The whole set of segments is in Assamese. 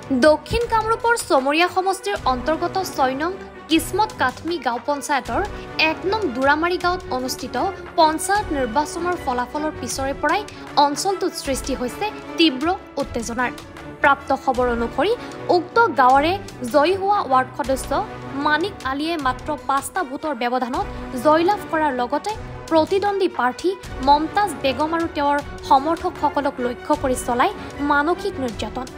দক্ষিণ কামৰূপৰ চমৰীয়া সমষ্টিৰ অন্তৰ্গত ৬ নং কিসমত কাঠমি গাঁও পঞ্চায়তৰ ১ নং দুৰামাৰী গাঁৱত অনুষ্ঠিত পঞ্চায়ত নিৰ্বাচনৰ ফলাফলৰ পিছৰে পৰাই অঞ্চলটোত সৃষ্টি হৈছে তীব্ৰ উত্তেজনাৰ। প্ৰাপ্ত খবৰ অনুসৰি উক্ত গাঁৱৰে জয়ী হোৱা ৱাৰ্ড সদস্য মানিক আলীয়ে মাত্ৰ ৫টা ভোটৰ ব্যৱধানত জয়লাভ কৰাৰ লগতে প্ৰতিদ্বন্দ্বী প্ৰাৰ্থী মমতাজ বেগম আৰু তেওঁৰ সমৰ্থকসকলক লক্ষ্য কৰি চলাই মানসিক নিৰ্যাতন।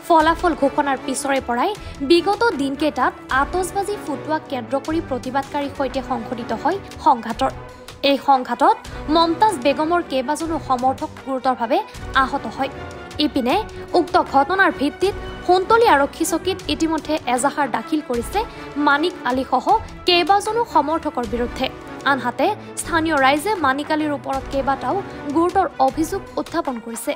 ফলাফল ঘোষণাৰ পিছৰে পৰাই বিগত দিনকেইটাত আতচবাজি ফুটুৱা কেন্দ্ৰ কৰি প্ৰতিবাদকাৰীৰ সৈতে সংঘটিত হয় সংঘাতৰ। এই সংঘাতত মমতাজ বেগমৰ কেইবাজনো সমৰ্থক গুৰুতৰভাৱে আহত হয়। ইপিনে উক্ত ঘটনাৰ ভিত্তিত সোণতলী আৰক্ষী চকীত ইতিমধ্যে এজাহাৰ দাখিল কৰিছে মানিক আলীসহ কেইবাজনো সমৰ্থকৰ বিৰুদ্ধে। আনহাতে স্থানীয় ৰাইজে মানিক আলীৰ ওপৰত কেইবাটাও গুৰুতৰ অভিযোগ উত্থাপন কৰিছে।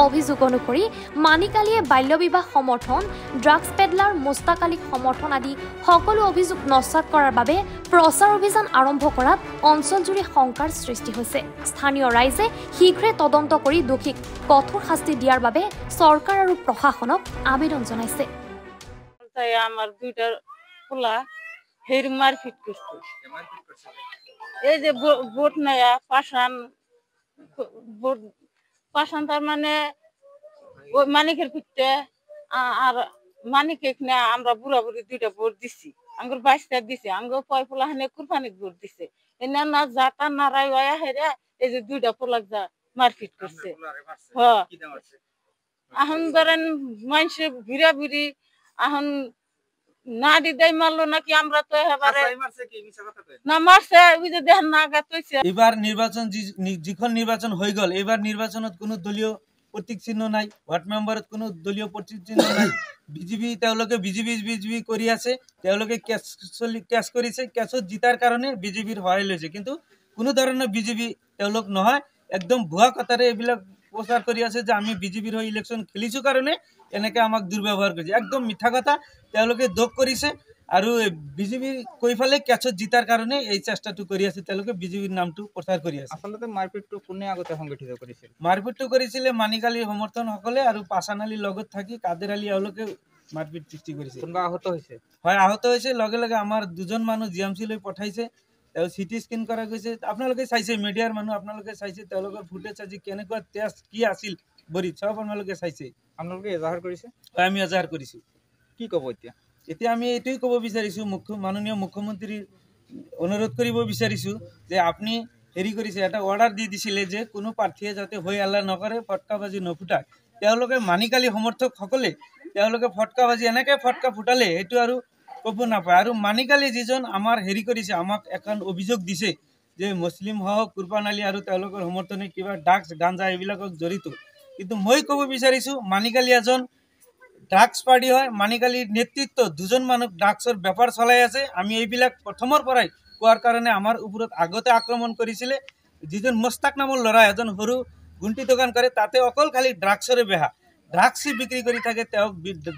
অভিযোগ অনুসৰি মানিক আলীয়ে বাল্য বিবাহ সমৰ্থন, ড্ৰাগছ পেডলাৰ মুস্তাক আলীক সমৰ্থন আদি সকলো অভিযোগ নস্যাৎ কৰাৰ বাবে প্ৰচাৰ অভিযান আৰম্ভ কৰাত অঞ্চলজুৰি শংকাৰ সৃষ্টি হৈছে। স্থানীয় ৰাইজে শীঘ্ৰে তদন্ত কৰি দোষীক কঠোৰ শাস্তি দিয়াৰ বাবে চৰকাৰ আৰু প্ৰশাসনক আবেদন জনাইছে। আমার দুইটা পোলা হের মারপিট করছে, এই যে ভোট নেয়া পাশান পাশান, তার মানে ওই মানিকের পিঠে আর মানিক এখানে আমরা বুড়া বুড়ি দুইটা ভোট দিছি, আমার 22টা দিছে, আমার পয় পোলা হানে কুরবানিক ভোট দিছে। এনে না যাতা নারাই ওয়া হেরে এই যে দুইটা পোলাক যা মারপিট করছে। হ্যাঁ, এখন ধরেন মানুষের ভিড়া ভিড়ি এখন না দিদাই মারলো নাকি, আমরা তো এবারে না মারছে ওই যে দেখেন না গাতইছে। এবার নির্বাচন যখন নির্বাচন হয়ে গেল, এবার নির্বাচনত কোনো দলীয় প্রতীক চিহ্ন নাই, ওয়ার্ড মেম্বারত কোনো দলীয় প্রতীক চিহ্ন নাই। বিজেপি বিজেপি কৰি আছে, তেওঁলোকে কেছ কৰিছে, কেছত জিতাৰ কাৰণে বিজেপিৰ সহায় লৈছে, কিন্তু কোনো ধৰণৰ বিজেপি তেওঁলোক নহয়, একদম ভুৱা কথাৰে এইবিলাক প্ৰচাৰ কৰি আছে যে আমি বিজেপিৰ হৈ ইলেকশ্যন খেলিছো কাৰণে এনেকে আমাক দুৰ্ব্যৱহাৰ কৰিছে। একদম মিঠা কথা তেওঁলোকে দোষ কৰিছে আৰু বিজেপি কৈফালে কেছত জিতাৰ কাৰণে এই চেষ্টাটো কৰি আছে, তেওঁলোকে বিজেপিৰ নামটো প্ৰচাৰ কৰি আছে। আচলতে মাৰপিটটো কোনে আগতে সংগঠিত কৰিছিল? মাৰপিটটো কৰিছিলে মানিক আলীৰ সমৰ্থনসকলে আৰু পাছান আলীৰ লগত থাকি কাদেৰ আলী এওঁলোকে মাৰপিট সৃষ্টি কৰিছে। কোনোবা আহত হৈছে? হয়, আহত হৈছে। লগে লগে আমাৰ দুজন মানুহ জিএমচি লৈ পঠাইছে, তেওঁ চিটি স্কেন কৰা গৈছে। আপোনালোকে চাইছে, মিডিয়াৰ মানুহ আপোনালোকে চাইছে, তেওঁলোকৰ ফুটেজ আজি কেনেকুৱা টেষ্ট কি আছিল বৰিত সব আপোনালোকে চাইছে। আপোনালোকে এজাহাৰ কৰিছে? আমি এজাহাৰ কৰিছো। কি ক'ব এতিয়া? এতিয়া আমি এইটোই ক'ব বিচাৰিছো, মাননীয় মুখ্যমন্ত্ৰীৰ অনুৰোধ কৰিব বিচাৰিছো যে আপুনি হেৰি কৰিছে, এটা অৰ্ডাৰ দি দিছিলে যে কোনো প্ৰাৰ্থীয়ে যাতে হৈ আল্লাহ নকৰে, ফটকাবাজি নুফুটায়। তেওঁলোকে মানিক আলী সমৰ্থকসকলে তেওঁলোকে ফটকাবাজি এনেকৈ ফটকা ফুটালে সেইটো আৰু ক'ব নাপায়। আৰু মানিক আলী যিজন আমাৰ হেৰি কৰিছে, আমাক এখন অভিযোগ দিছে যে মুছলিম হওক কুৰবান আলী আৰু তেওঁলোকৰ সমৰ্থনে কিবা ড্ৰাগছ গাঞ্জা এইবিলাকক জড়িত। কিন্তু মই ক'ব বিচাৰিছোঁ মানিক আলী এজন ড্ৰাগছ পাৰ্টি হয়। মানিক আলীৰ নেতৃত্বত দুজন মানুহ ড্ৰাগছৰ বেপাৰ চলাই আছে। আমি এইবিলাক প্ৰথমৰ পৰাই কোৱাৰ কাৰণে আমাৰ ওপৰত আগতে আক্ৰমণ কৰিছিলে। যিজন মুস্তাক নামৰ ল'ৰা, এজন সৰু গুণ্টি দোকান কৰে, তাতে অকল খালি ড্ৰাগছৰে বেহা, ড্ৰাগছই বিক্ৰী কৰি থাকে। তেওঁক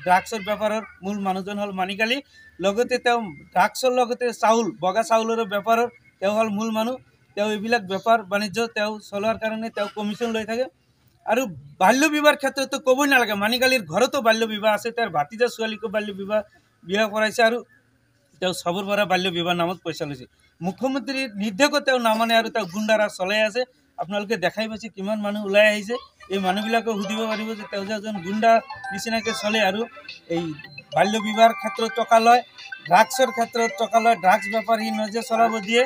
ড্ৰাগছৰ বেপাৰৰ মূল মানুহজন হ'ল মানিক আলী। লগতে তেওঁ ড্ৰাগছৰ লগতে চাউল, বগা চাউলৰ বেপাৰৰ তেওঁ হ'ল মূল মানুহ। তেওঁ এইবিলাক বেপাৰ বাণিজ্য তেওঁ চলোৱাৰ কাৰণে তেওঁ কমিশ্যন লৈ থাকে। আৰু বাল্য বিবাহৰ ক্ষেত্ৰতো ক'বই নালাগে, মানিক আলীৰ ঘৰতো বাল্য বিবাহ আছে। তেওঁৰ ভাতিজা ছোৱালীকো বাল্য বিবাহ কৰাইছে আৰু তেওঁ চবৰ পৰা বাল্য বিবাহ নামত পইচা লৈছে। মুখ্যমন্ত্ৰীৰ নিৰ্দেশো তেওঁ নামানে আৰু তেওঁ গুণ্ডাৰাজ চলাই আছে। আপোনালোকে দেখাই পাইছে কিমান মানুহ ওলাই আহিছে। এই মানুহবিলাকে সুধিব পাৰিব যে তেওঁ যে এজন গুণ্ডা নিচিনাকৈ চলে আৰু এই বাল্য বিবাহৰ ক্ষেত্ৰত টকা লয়, ড্ৰাগছৰ ক্ষেত্ৰত টকা লয়, ড্ৰাগছ বেপাৰ সি নিজে চলাব দিয়ে,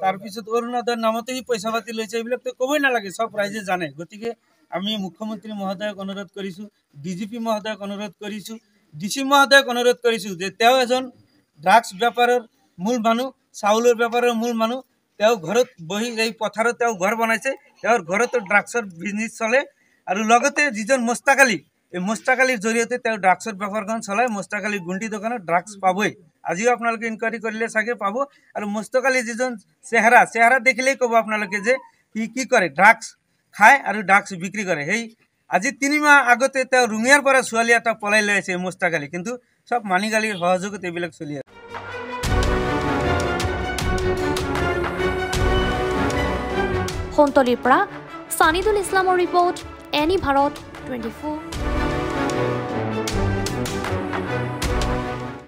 তাৰপিছত অৰুণোদয়ৰ নামতে সি পইচা পাতি লৈছে। এইবিলাকতো ক'বই নালাগে, চব ৰাইজে জানে। গতিকে আমি মুখ্যমন্ত্ৰী মহোদয়ক অনুৰোধ কৰিছোঁ, ডিজিপি মহোদয়ক অনুৰোধ কৰিছোঁ, ডিচি মহোদয়ক অনুৰোধ কৰিছোঁ যে তেওঁ এজন ড্ৰাগছ বেপাৰৰ মূল মানুহ, চাউলৰ বেপাৰৰ মূল মানুহ। তেওঁ ঘৰত বহি এই পথাৰত তেওঁ ঘৰ বনাইছে, তেওঁৰ ঘৰতো ড্ৰাগছৰ বিজনেছ চলে। আৰু লগতে যিজন মুস্তাক আলী, এই মুস্তাক আলীৰ জৰিয়তে তেওঁ ড্ৰাগছৰ বেপাৰখন চলায়। মুস্তাক আলীৰ গুণ্টি দোকানত ড্ৰাগছ পাবই, আজিও আপোনালোকে ইনকুৱাৰী কৰিলে চাগে পাব। আৰু মুস্তাক আলী যিজন চেহেৰা দেখিলেই ক'ব আপোনালোকে যে সি কি কৰে, ড্ৰাগছ খায় আৰু ড্ৰাগছ বিক্ৰী কৰে। সেই আজি 3 মাহ আগতে তেওঁ ৰঙিয়াৰ পৰা ছোৱালী এটা পলাই লৈ আছে মুস্তাক আলী, কিন্তু সব মানিক আলীৰ সহযোগত এইবিলাক চলি আছে। সোণতলীৰ পৰা সানিদুল ইছলামৰ ৰিপৰ্ট, এনি ভাৰত 24।